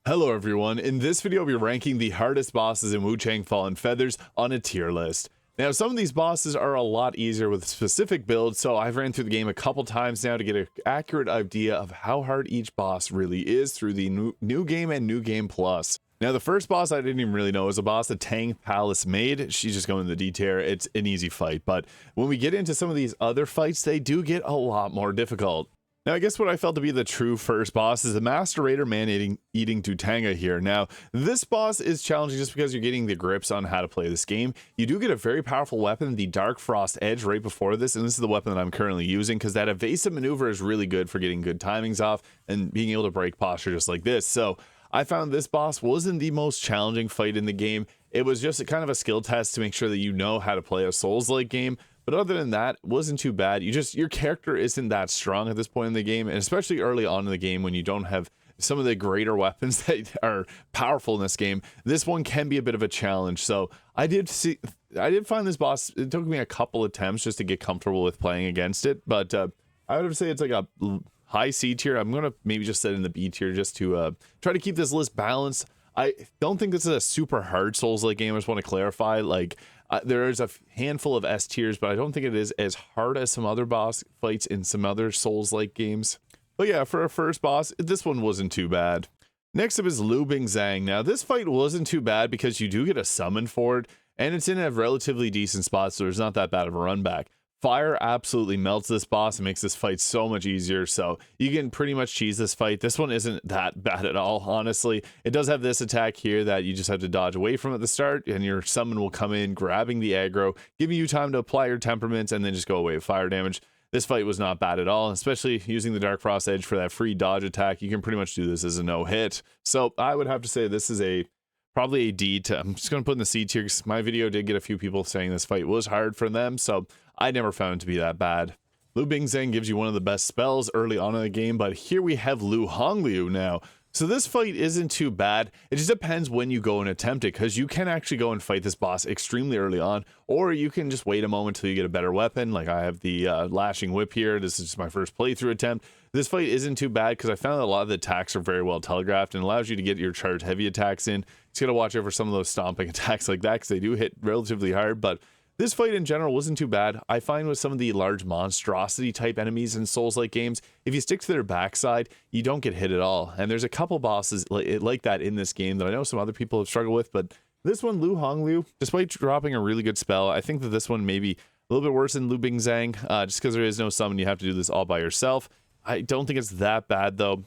Hello everyone, in this video we're ranking the hardest bosses in Wuchang Fallen Feathers on a tier list. Now some of these bosses are a lot easier with specific builds, so I've ran through the game a couple times now to get an accurate idea of how hard each boss really is through the new game and new game plus. Now the first boss I didn't even really know was a boss, the Tang Palace Maid. She's just going in the D tier. It's an easy fight, but when we get into some of these other fights, they do get a lot more difficult. Now, I guess what I felt to be the true first boss is the Master Raider man-eating Dhutanga here. Now, this boss is challenging just because you're getting the grips on how to play this game. You do get a very powerful weapon, the Dark Frost Edge, right before this, and this is the weapon that I'm currently using because that evasive maneuver is really good for getting good timings off and being able to break posture just like this. So I found this boss wasn't the most challenging fight in the game. It was just kind of a skill test to make sure that you know how to play a Souls-like game. But other than that, it wasn't too bad. Your character isn't that strong at this point in the game, and especially early on in the game when you don't have some of the greater weapons that are powerful in this game, this one can be a bit of a challenge. So I did find this boss, it took me a couple attempts just to get comfortable with playing against it, but I would say it's like a high C tier. I'm gonna maybe just set in the B tier just to try to keep this list balanced. I don't think this is a super hard Souls-like game. I just want to clarify, like, there is a handful of S tiers, but I don't think it is as hard as some other boss fights in some other Souls-like games. But yeah, for a first boss, this one wasn't too bad. Next up is Bingzhang. Now, this fight wasn't too bad because you do get a summon for it, and it's in a relatively decent spot, so there's not that bad of a run back. Fire absolutely melts this boss and makes this fight so much easier, so you can pretty much cheese this fight. This one isn't that bad at all, honestly. It does have this attack here that you just have to dodge away from at the start, and your summon will come in, grabbing the aggro, giving you time to apply your temperaments, and then just go away with fire damage. This fight was not bad at all, especially using the Dark Frost Edge for that free dodge attack. You can pretty much do this as a no-hit. So I would have to say this is probably a D. I'm just going to put in the C tier because my video did get a few people saying this fight was hard for them, so I never found it to be that bad. Bingzhang gives you one of the best spells early on in the game, but here we have Hongliu now. So this fight isn't too bad. It just depends when you go and attempt it, because you can actually go and fight this boss extremely early on, or you can just wait a moment till you get a better weapon. Like I have the Lashing Whip here. This is just my first playthrough attempt. This fight isn't too bad because I found that a lot of the attacks are very well telegraphed and allows you to get your charged heavy attacks in. Just gotta watch out for some of those stomping attacks like that because they do hit relatively hard, but this fight in general wasn't too bad. I find with some of the large monstrosity type enemies in Souls-like games, if you stick to their backside, you don't get hit at all. And there's a couple bosses like that in this game that I know some other people have struggled with, but this one, Hongliu, despite dropping a really good spell, I think that this one may be a little bit worse than Bingzhang, just because there is no summon. You have to do this all by yourself. I don't think it's that bad though.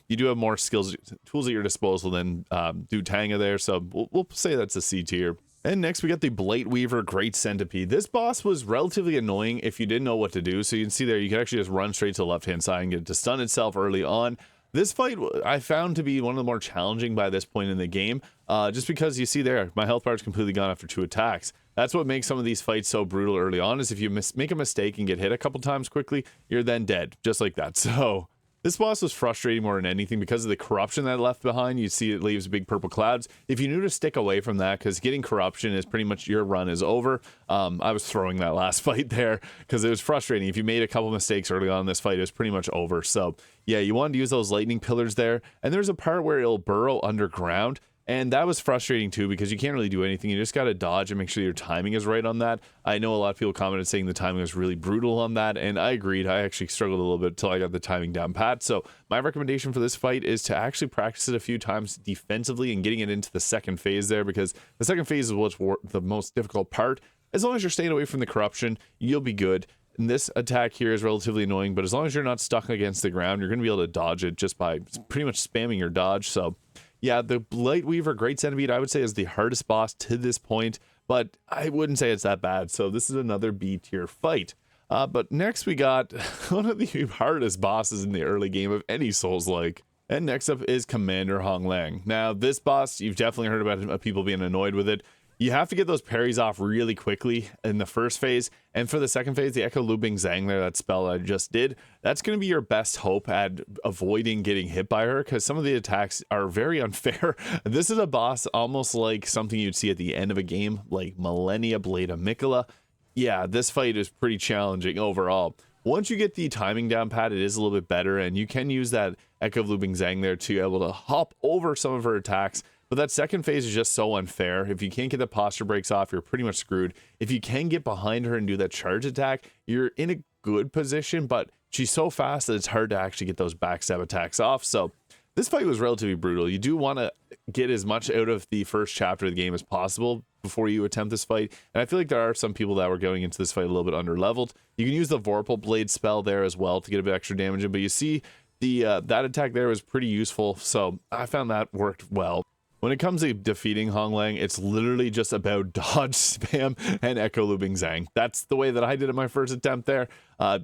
You do have more tools at your disposal than Dhutanga there, so we'll say that's a C tier. And next we got the Blightweaver Great Centipede. This boss was relatively annoying if you didn't know what to do. So you can see there, you can actually just run straight to the left-hand side and get it to stun itself early on. This fight I found to be one of the more challenging by this point in the game, just because you see there, my health bar is completely gone after 2 attacks. That's what makes some of these fights so brutal early on, is if you make a mistake and get hit a couple times quickly, you're then dead, just like that. So this boss was frustrating more than anything because of the corruption that it left behind. You see it leaves big purple clouds. If you knew to stick away from that, because getting corruption is pretty much your run is over. I was throwing that last fight there because it was frustrating. If you made a couple mistakes early on in this fight, it was pretty much over. So yeah, you wanted to use those lightning pillars there. And there's a part where it'll burrow underground. And that was frustrating too, because you can't really do anything. You just got to dodge and make sure your timing is right on that. I know a lot of people commented saying the timing was really brutal on that, and I agreed. I actually struggled a little bit until I got the timing down pat. So my recommendation for this fight is to actually practice it a few times defensively and getting it into the second phase there, because the second phase is what's the most difficult part. As long as you're staying away from the corruption, you'll be good. And this attack here is relatively annoying, but as long as you're not stuck against the ground, you're going to be able to dodge it just by pretty much spamming your dodge. So yeah, the Blightweaver Great Centipede, I would say, is the hardest boss to this point, but I wouldn't say it's that bad. So this is another B tier fight. But next we got one of the hardest bosses in the early game of any Souls-like. And next up is Commander Honglan. Now, this boss, you've definitely heard about people being annoyed with it. You have to get those parries off really quickly in the first phase, and for the second phase, the Echo Bingzhang there, that spell I just did, that's going to be your best hope at avoiding getting hit by her, because some of the attacks are very unfair. This is a boss almost like something you'd see at the end of a game, like Millennia Blade of Mikola. Yeah, this fight is pretty challenging overall. Once you get the timing down pat, it is a little bit better, and you can use that Echo of Bingzhang there to be able to hop over some of her attacks. But that second phase is just so unfair. If you can't get the posture breaks off, you're pretty much screwed. If you can get behind her and do that charge attack, you're in a good position, but she's so fast that it's hard to actually get those backstab attacks off. So this fight was relatively brutal. You do want to get as much out of the first chapter of the game as possible before you attempt this fight. And I feel like there are some people that were going into this fight a little bit under leveled. You can use the Vorpal Blade spell there as well to get a bit extra damage in, but you see the that attack there was pretty useful. So I found that worked well. When it comes to defeating Honglan, it's literally just about dodge, spam, and Echo Lu Bingzhang. That's the way that I did it my first attempt there.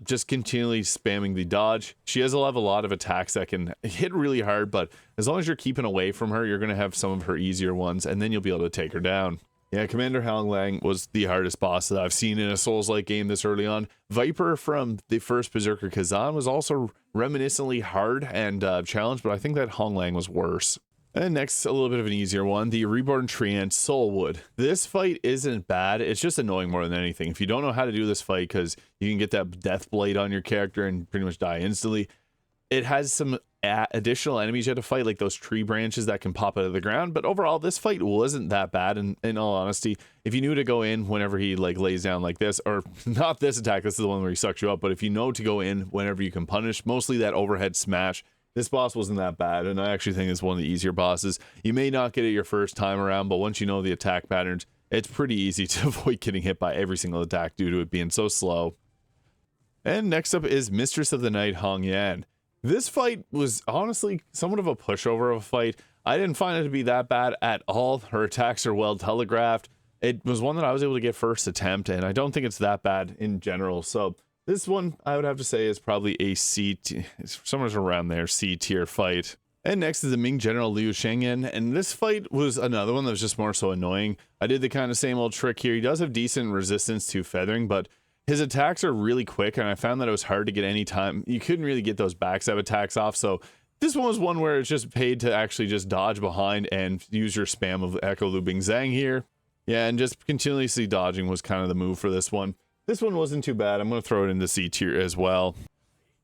Just continually spamming the dodge. She has a lot of attacks that can hit really hard, but as long as you're keeping away from her, you're going to have some of her easier ones, and then you'll be able to take her down. Yeah, Commander Honglan was the hardest boss that I've seen in a Souls-like game this early on. Viper from the first Berserker Kazan was also reminiscently hard and challenged, but I think that Honglan was worse. And next, a little bit of an easier one, the Reborn Treant Soulwood. This fight isn't bad, it's just annoying more than anything. If you don't know how to do this fight, because you can get that death blade on your character and pretty much die instantly, it has some additional enemies you have to fight, like those tree branches that can pop out of the ground. But overall, this fight wasn't that bad, in all honesty. If you knew to go in whenever he like lays down like this, or not this attack, this is the one where he sucks you up, but if you know to go in whenever you can punish, mostly that overhead smash, this boss wasn't that bad, and I actually think it's one of the easier bosses. You may not get it your first time around, but once you know the attack patterns, it's pretty easy to avoid getting hit by every single attack due to it being so slow. And next up is Mistress of the Night Hongyan. This fight was honestly somewhat of a pushover of a fight. I didn't find it to be that bad at all. Her attacks are well telegraphed. It was one that I was able to get first attempt, and I don't think it's that bad in general. So this one, I would have to say, is probably a somewhere around there, C tier fight. And next is the Ming General Liu Cheng'en, and this fight was another one that was just more so annoying. I did the kind of same old trick here. He does have decent resistance to feathering, but his attacks are really quick, and I found that it was hard to get any time. You couldn't really get those backstab attacks off, so this one was one where it's just paid to actually just dodge behind and use your spam of Echo Lu Bingzhang here. Yeah, and just continuously dodging was kind of the move for this one. This one wasn't too bad. I'm going to throw it into C tier as well.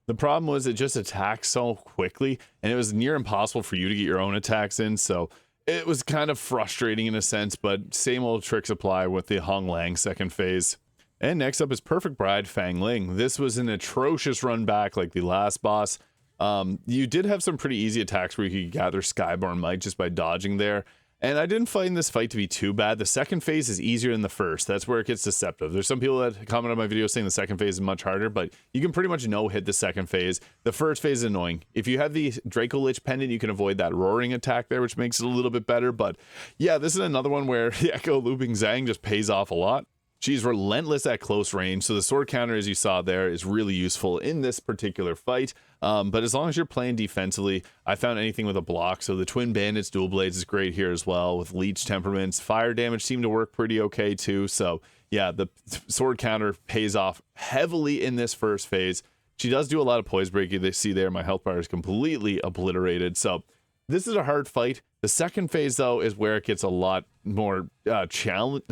The problem was it just attacked so quickly, and it was near impossible for you to get your own attacks in, so it was kind of frustrating in a sense, but same old tricks apply with the Honglan second phase. And next up is Perfect Bride Fang Ling. This was an atrocious run back like the last boss. You did have some pretty easy attacks where you could gather Skyborn Might just by dodging there. And I didn't find this fight to be too bad. The second phase is easier than the first. That's where it gets deceptive. There's some people that comment on my video saying the second phase is much harder, but you can pretty much hit the second phase. The first phase is annoying. If you have the Draco Lich pendant, you can avoid that roaring attack there, which makes it a little bit better. But yeah, this is another one where the Echo Lu Bingzhang just pays off a lot. She's relentless at close range, so the sword counter, as you saw there, is really useful in this particular fight. But as long as you're playing defensively, I found anything with a block. So the Twin Bandits Dual Blades is great here as well, with Leech Temperaments. Fire damage seemed to work pretty okay too. So yeah, the sword counter pays off heavily in this first phase. She does do a lot of poise breaking. They see there, my health bar is completely obliterated. So this is a hard fight. The second phase, though, is where it gets a lot more challenge.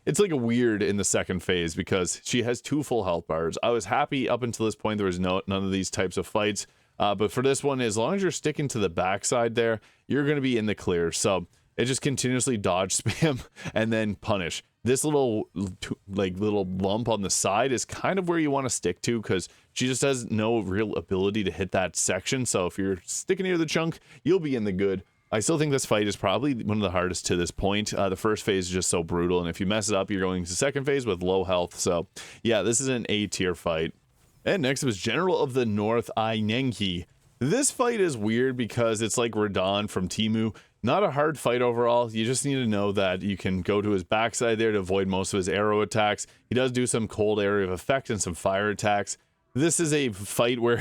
It's like a weird in the second phase because she has 2 full health bars. I was happy up until this point there was none of these types of fights. But for this one, as long as you're sticking to the backside there, you're going to be in the clear. So it just continuously dodge spam and then punish. This little lump on the side is kind of where you want to stick to because she just has no real ability to hit that section. So if you're sticking near the chunk, you'll be in the good. I still think this fight is probably one of the hardest to this point. The first phase is just so brutal, and if you mess it up, you're going to the second phase with low health. So yeah, this is an A tier fight. And next was General of the North, Nengqi. This fight is weird because it's like Radon from Timu. Not a hard fight overall. You just need to know that you can go to his backside there to avoid most of his arrow attacks. He does do some cold area of effect and some fire attacks. This is a fight where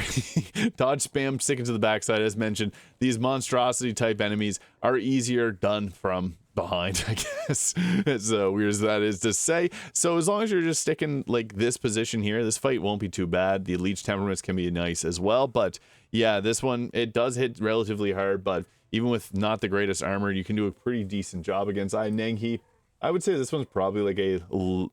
dodge spam, sticking to the backside, as mentioned. These monstrosity type enemies are easier done from behind, I guess, as weird as that is to say. So as long as you're just sticking like this position here, this fight won't be too bad. The Leech Temperaments can be nice as well, but yeah, this one, it does hit relatively hard, but even with not the greatest armor, you can do a pretty decent job against Nengqi. I would say this one's probably like a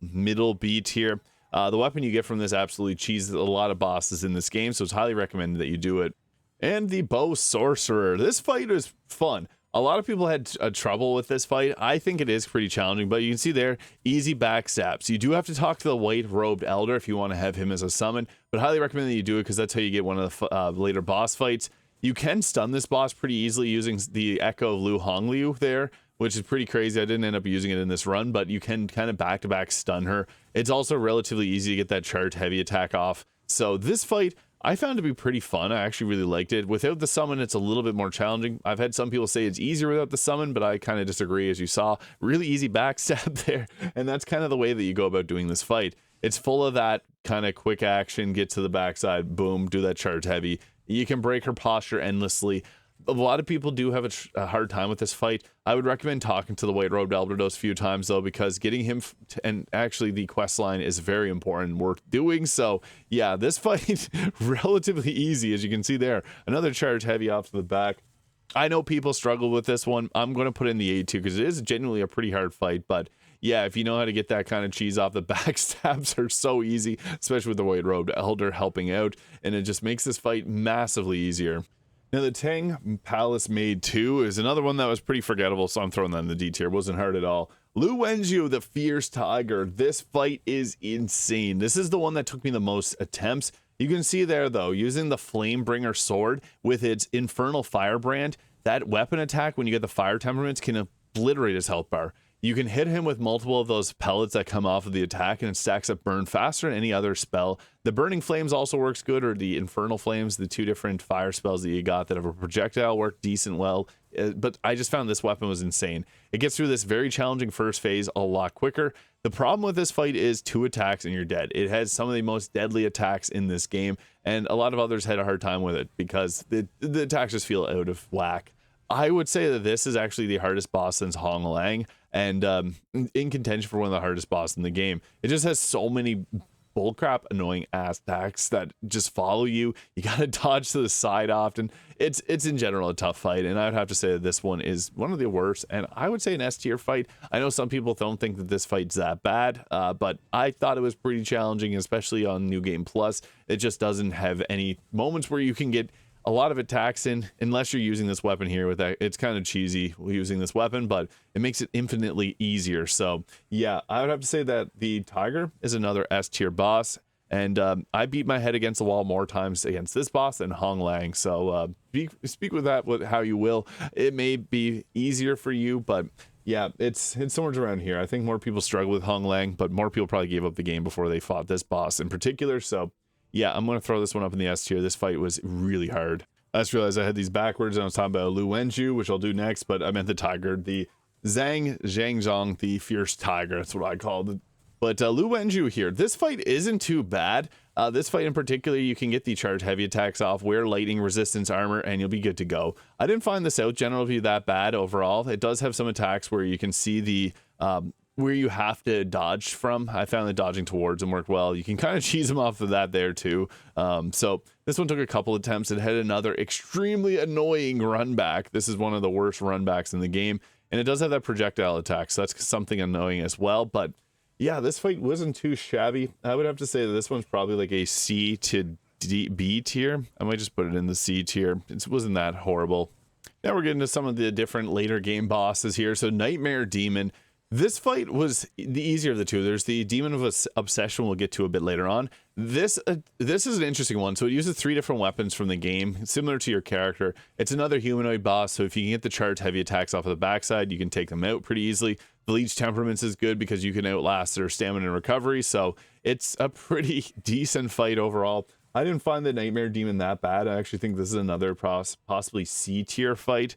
middle B tier. The weapon you get from this absolutely cheeses a lot of bosses in this game, so it's highly recommended that you do it. And the bow sorcerer. This fight is fun. A lot of people had trouble with this fight. I think it is pretty challenging, but you can see there, easy backstabs. You do have to talk to the white-robed elder if you want to have him as a summon, but highly recommend that you do it because that's how you get one of the later boss fights. You can stun this boss pretty easily using the Echo of Hongliu there, which is pretty crazy. I didn't end up using it in this run, but you can kind of back-to-back stun her. It's also relatively easy to get that charged heavy attack off. So this fight, I found to be pretty fun. I actually really liked it. Without the summon, it's a little bit more challenging. I've had some people say it's easier without the summon, but I kind of disagree, as you saw. Really easy backstab there, and that's kind of the way that you go about doing this fight. It's full of that kind of quick action, get to the backside, boom, do that charge heavy. You can break her posture endlessly. A lot of people do have a hard time with this fight. I would recommend talking to the white robed elder those few times though, because getting him and actually the quest line is very important and worth doing. So yeah, this fight relatively easy, as you can see there. Another charge heavy off to the back. I know people struggle with this one. I'm going to put in the A2 because it is genuinely a pretty hard fight, but yeah, if you know how to get that kind of cheese off, the backstabs are so easy, especially with the white robed elder helping out, and it just makes this fight massively easier. Now, the Tang Palace Maid 2 is another one that was pretty forgettable, so I'm throwing that in the D tier. Wasn't hard at all. Liu Wenxiu, the Fierce Tiger. This fight is insane. This is the one that took me the most attempts. You can see there, though, using the Flamebringer sword with its Infernal Firebrand, that weapon attack, when you get the fire temperaments, can obliterate his health bar. You can hit him with multiple of those pellets that come off of the attack, and it stacks up burn faster than any other spell. The Burning Flames also works good, or the Infernal Flames, the two different fire spells that you got that have a projectile, work decent well. But I just found this weapon was insane. It gets through this very challenging first phase a lot quicker. The problem with this fight is 2 attacks and you're dead. It has some of the most deadly attacks in this game, and a lot of others had a hard time with it because the attacks just feel out of whack. I would say that this is actually the hardest boss since Honglan, and in contention for one of the hardest bosses in the game. It just has so many bullcrap annoying ass attacks that just follow you. You gotta dodge to the side often. It's in general a tough fight, and I would have to say that this one is one of the worst, and I would say an S tier fight. I know some people don't think that this fight's that bad, but I thought it was pretty challenging, especially on New Game Plus. It just doesn't have any moments where you can get a lot of attacks in, unless you're using this weapon here with that. It's kind of cheesy using this weapon, but it makes it infinitely easier. So yeah, I would have to say that the Tiger is another S tier boss, and I beat my head against the wall more times against this boss than Honglan. So speak with that with how you will. It may be easier for you, but yeah, it's somewhere around here. I think more people struggle with Honglan, but more people probably gave up the game before they fought this boss in particular. So yeah, I'm going to throw this one up in the S tier. This fight was really hard. I just realized I had these backwards, and I was talking about Liu Wenxiu, which I'll do next, but I meant the Tiger, the Zhang, the Fierce Tiger. That's what I called it. But Liu Wenxiu here. This fight isn't too bad. This fight in particular, you can get the charge heavy attacks off, wear lightning resistance armor, and you'll be good to go. I didn't find this out generally that bad overall. It does have some attacks where you can see the where you have to dodge from. I found that dodging towards them worked well. You can kind of cheese them off of that there too. So this one took a couple attempts. It had another extremely annoying run back. This is one of the worst run backs in the game, and it does have that projectile attack, so that's something annoying as well. But yeah, this fight wasn't too shabby. I would have to say that this one's probably like a C to B tier. I might just put it in the C tier. It wasn't that horrible. Now we're getting to some of the different later game bosses here. So Nightmare Demon. This fight was the easier of the two. There's the Demon of Obsession we'll get to a bit later on. This is an interesting one. So it uses 3 different weapons from the game, similar to your character. It's another humanoid boss, so if you can get the charged heavy attacks off of the backside, you can take them out pretty easily. The Leech Temperaments is good because you can outlast their stamina and recovery, so it's a pretty decent fight overall. I didn't find the Nightmare Demon that bad. I actually think this is another possibly C tier fight.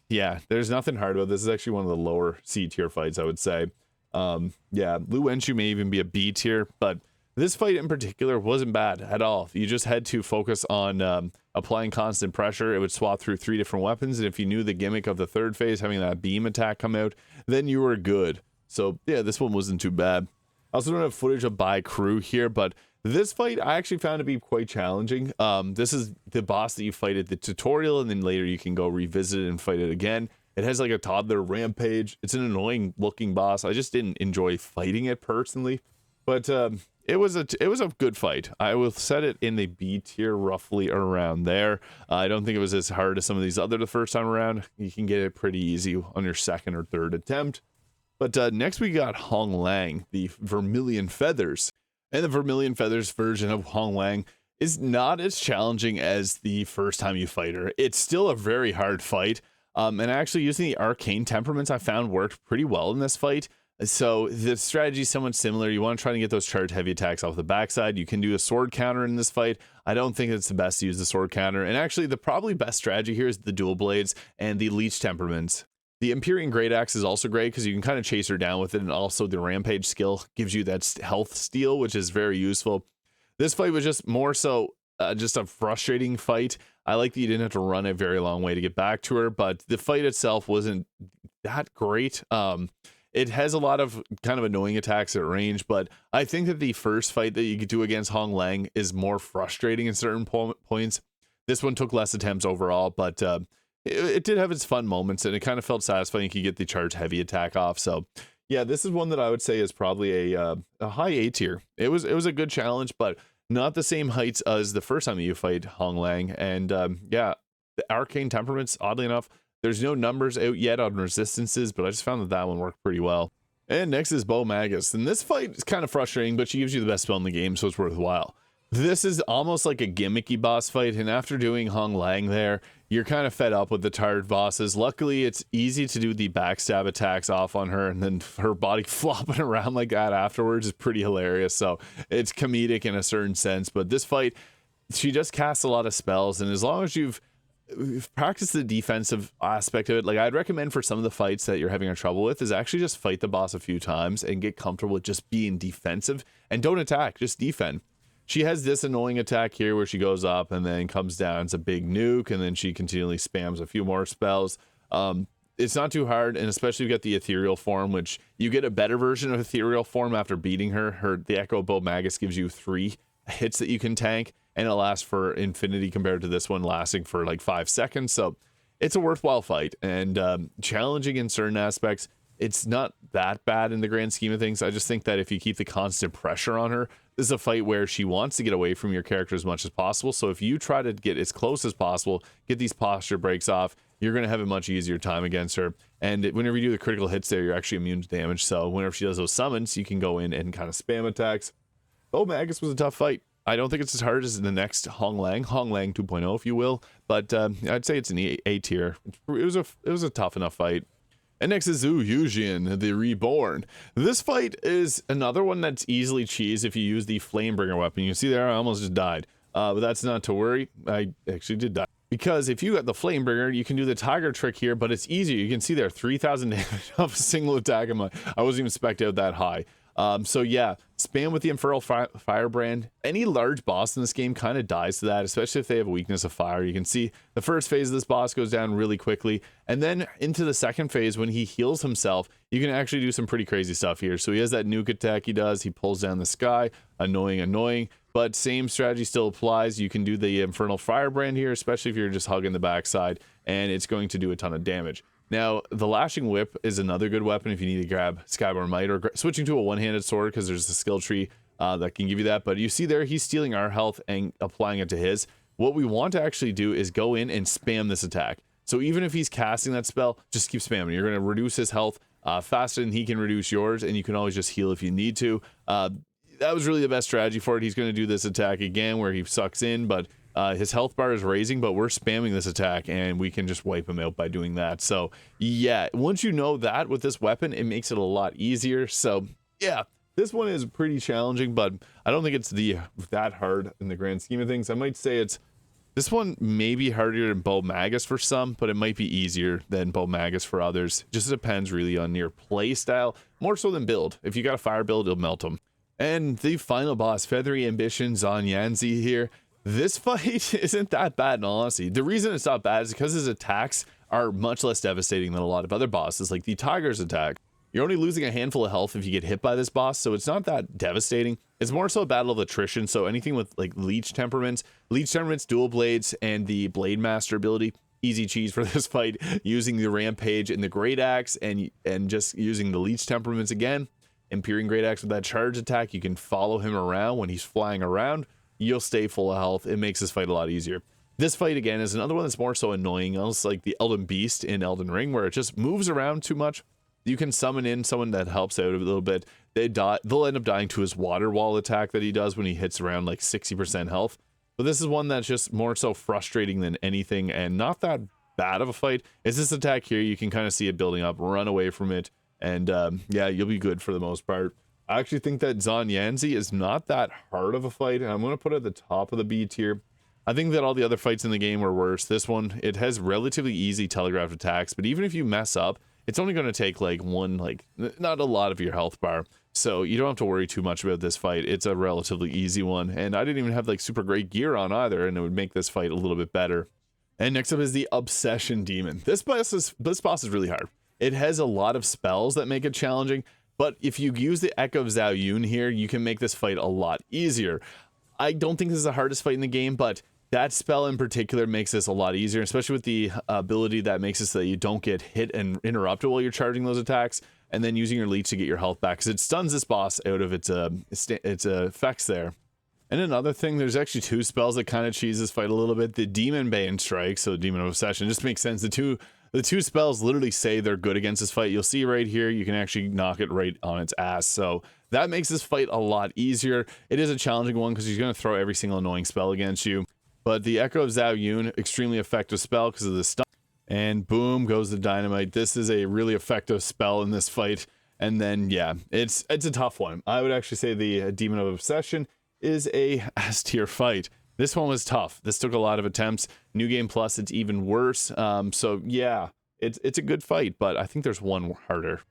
Yeah, there's nothing hard about this. This is actually one of the lower C tier fights, I would say. Yeah, Liu Wenxiu may even be a B tier, but this fight in particular wasn't bad at all. You just had to focus on applying constant pressure. It would swap through 3 different weapons, and if you knew the gimmick of the third phase, having that beam attack come out, then you were good. So yeah, this one wasn't too bad. I also don't have footage of by crew here, but this fight I actually found to be quite challenging. This is the boss that you fight at the tutorial, and then later you can go revisit it and fight it again. It has like a toddler rampage. It's an annoying looking boss. I just didn't enjoy fighting it personally. But it was a good fight. I will set it in the B tier, roughly around there. I don't think it was as hard as some of these other the first time around. You can get it pretty easy on your second or third attempt. But next we got Honglan, the Vermilion Feathers. And the Vermilion Feathers version of Honglan is not as challenging as the first time you fight her. It's still a very hard fight. And actually using the arcane temperaments I found worked pretty well in this fight. So the strategy is somewhat similar. You want to try to get those charge heavy attacks off the backside. You can do a sword counter in this fight. I don't think it's the best to use the sword counter. And actually the probably best strategy here is the dual blades and the leech temperaments. The Empyrean Great Axe is also great because you can kind of chase her down with it, and also the Rampage skill gives you that health steal, which is very useful. This fight was just more so just a frustrating fight. I like that you didn't have to run a very long way to get back to her, but the fight itself wasn't that great. It has a lot of kind of annoying attacks at range, but I think that the first fight that you could do against Honglan is more frustrating in certain points. This one took less attempts overall, but it did have its fun moments, and it kind of felt satisfying. You could get the charge heavy attack off. So yeah, this is one that I would say is probably a high A tier. It was a good challenge, but not the same heights as the first time you fight Honglan. And yeah, the arcane temperaments, oddly enough, there's no numbers out yet on resistances, but I just found that that one worked pretty well. And next is Magus, and this fight is kind of frustrating, but she gives you the best spell in the game, so it's worthwhile. This is almost like a gimmicky boss fight, and after doing Honglan there, you're kind of fed up with the tired bosses. Luckily, it's easy to do the backstab attacks off on her, and then her body flopping around like that afterwards is pretty hilarious. So it's comedic in a certain sense, but this fight, she just casts a lot of spells, and as long as you've practiced the defensive aspect of it, like I'd recommend for some of the fights that you're having a trouble with is actually just fight the boss a few times and get comfortable with just being defensive and don't attack, just defend. She has this annoying attack here where she goes up and then comes down. It's a big nuke, and then she continually spams a few more spells. It's not too hard, and especially you get the ethereal form, which you get a better version of ethereal form after beating her. The Echo Bow Magus gives you 3 hits that you can tank, and it lasts for infinity compared to this one lasting for like 5 seconds. So it's a worthwhile fight, and challenging in certain aspects. It's not that bad in the grand scheme of things. I just think that if you keep the constant pressure on her, this is a fight where she wants to get away from your character as much as possible. So if you try to get as close as possible, get these posture breaks off, you're going to have a much easier time against her. And whenever you do the critical hits there, you're actually immune to damage. So whenever she does those summons, you can go in and kind of spam attacks. Oh, Magus was a tough fight. I don't think it's as hard as the next Honglan 2.0, if you will. But I'd say it's an A tier. It was a tough enough fight. And next is Youjian, the Reborn. This fight is another one that's easily cheesed if you use the Flamebringer weapon. You can see there I almost just died. But that's not to worry. I actually did die. Because if you got the Flamebringer, you can do the Tiger trick here, but it's easier. You can see there 3,000 damage off a single attack. I wasn't even spec'd out that high. So yeah, spam with the Infernal Firebrand. Any large boss in this game kind of dies to that, especially if they have a weakness of fire. You can see the first phase of this boss goes down really quickly, and then into the second phase when he heals himself, you can actually do some pretty crazy stuff here. So he has that nuke attack he does, he pulls down the sky, annoying, but same strategy still applies. You can do the Infernal Firebrand here, especially if you're just hugging the backside, and it's going to do a ton of damage. Now, the Lashing Whip is another good weapon if you need to grab Skyborn Might, or switching to a one-handed sword because there's a skill tree that can give you that. But you see there, he's stealing our health and applying it to his. What we want to actually do is go in and spam this attack. So even if he's casting that spell, just keep spamming. You're going to reduce his health faster than he can reduce yours, and you can always just heal if you need to. That was really the best strategy for it. He's going to do this attack again where he sucks in, but his health bar is raising, but we're spamming this attack and we can just wipe him out by doing that. So yeah, once you know that with this weapon, it makes it a lot easier. So yeah, this one is pretty challenging, but I don't think it's that hard in the grand scheme of things. I might say this one may be harder than Magus for some, but it might be easier than Magus for others. Just depends really on your play style, more so than build. If you got a fire build, it'll melt them. And the final boss, Feathery Ambition Xuanyangzi here. This fight isn't that bad in all honesty. The reason it's not bad is because his attacks are much less devastating than a lot of other bosses, like the Tiger's attack. You're only losing a handful of health if you get hit by this boss, so it's not that devastating. It's more so a battle of attrition, so anything with like leech temperaments, dual blades, and the Blade Master ability, easy cheese for this fight, using the Rampage and the Great Axe and just using the leech temperaments again. Imperial Great Axe with that charge attack, you can follow him around when he's flying around. You'll stay full of health. It makes this fight a lot easier. This fight, again, is another one that's more so annoying, almost like the Elden Beast in Elden Ring, where it just moves around too much. You can summon in someone that helps out a little bit. They'll end up dying to his water wall attack that he does when he hits around like 60% health. But this is one that's just more so frustrating than anything, and not that bad of a fight. It's this attack here. You can kind of see it building up. Run away from it, and yeah, you'll be good for the most part. I actually think that Xuanyangzi is not that hard of a fight, and I'm going to put it at the top of the B tier. I think that all the other fights in the game were worse. This one, it has relatively easy telegraphed attacks, but even if you mess up, it's only going to take like not a lot of your health bar. So you don't have to worry too much about this fight. It's a relatively easy one. And I didn't even have like super great gear on either, and it would make this fight a little bit better. And next up is the Obsession Demon. This boss is really hard. It has a lot of spells that make it challenging, but if you use the Echo of Zhao Yun here, you can make this fight a lot easier. I don't think this is the hardest fight in the game, but that spell in particular makes this a lot easier, especially with the ability that makes it so that you don't get hit and interrupted while you're charging those attacks, and then using your leech to get your health back, because it stuns this boss out of its effects there. And another thing, there's actually two spells that kind of cheese this fight a little bit. The Demon Bane Strike, so Demon of Obsession, just makes sense. The two spells literally say they're good against this fight. You'll see right here, you can actually knock it right on its ass. So that makes this fight a lot easier. It is a challenging one because he's going to throw every single annoying spell against you. But the Echo of Zhao Yun, extremely effective spell because of the stun. And boom goes the dynamite. This is a really effective spell in this fight. And then, yeah, it's a tough one. I would actually say the Demon of Obsession is a S tier fight. This one was tough. This took a lot of attempts. New Game Plus, it's even worse. So yeah, it's a good fight, but I think there's one harder.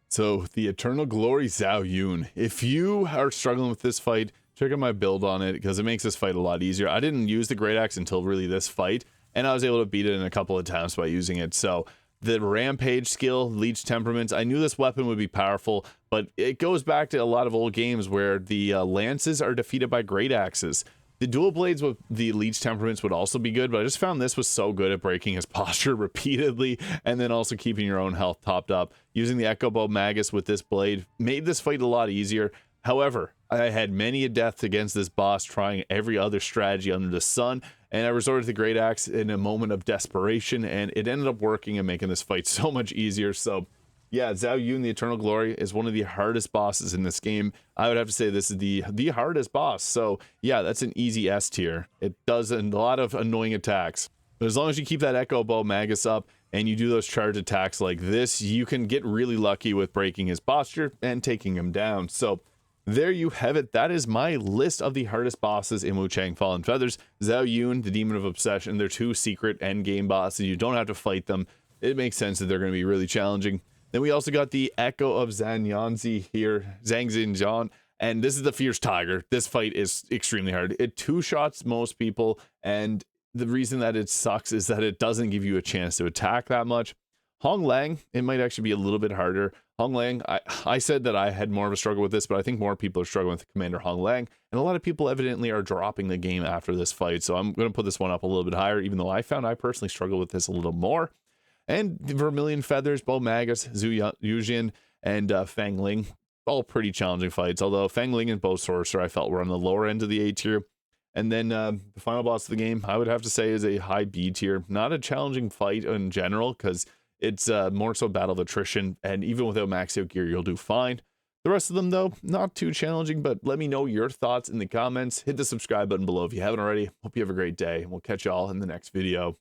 So the Eternal Glory Zhao Yun. If you are struggling with this fight, check out my build on it because it makes this fight a lot easier. I didn't use the Great Axe until really this fight, and I was able to beat it in a couple of times by using it. So the Rampage skill, Leech Temperaments, I knew this weapon would be powerful, but it goes back to a lot of old games where the Lances are defeated by Great Axes. The Dual Blades with the Leech Temperaments would also be good, but I just found this was so good at breaking his posture repeatedly, and then also keeping your own health topped up. Using the Echo Bow Magus with this blade made this fight a lot easier. However, I had many a death against this boss trying every other strategy under the sun, and I resorted to the Great Axe in a moment of desperation, and it ended up working and making this fight so much easier. So yeah, Zhao Yun, the Eternal Glory, is one of the hardest bosses in this game. I would have to say this is the hardest boss. So yeah, that's an easy S tier. It does a lot of annoying attacks, but as long as you keep that Echo Bow Magus up and you do those charge attacks like this, you can get really lucky with breaking his posture and taking him down. So there you have it. That is my list of the hardest bosses in Wuchang Fallen Feathers. Zhao Yun, the Demon of Obsession, they're two secret endgame bosses. You don't have to fight them. It makes sense that they're going to be really challenging. Then we also got the Echo of Xuanyangzi here, Zhang, and this is the Fierce Tiger. This fight is extremely hard. It two-shots most people, and the reason that it sucks is that it doesn't give you a chance to attack that much. Honglan, it might actually be a little bit harder. Honglan, I said that I had more of a struggle with this, but I think more people are struggling with Commander Honglan, and a lot of people evidently are dropping the game after this fight, so I'm going to put this one up a little bit higher, even though I personally struggle with this a little more. And the Vermilion Feathers, both Magus, Youjian, and Fang Ling, all pretty challenging fights, although Fang Ling and both Sorcerer I felt were on the lower end of the A tier. And then the final boss of the game, I would have to say, is a high B tier. Not a challenging fight in general, because it's more so battle of attrition, and even without maxed out gear, you'll do fine. The rest of them, though, not too challenging, but let me know your thoughts in the comments. Hit the subscribe button below if you haven't already. Hope you have a great day, and we'll catch y'all in the next video.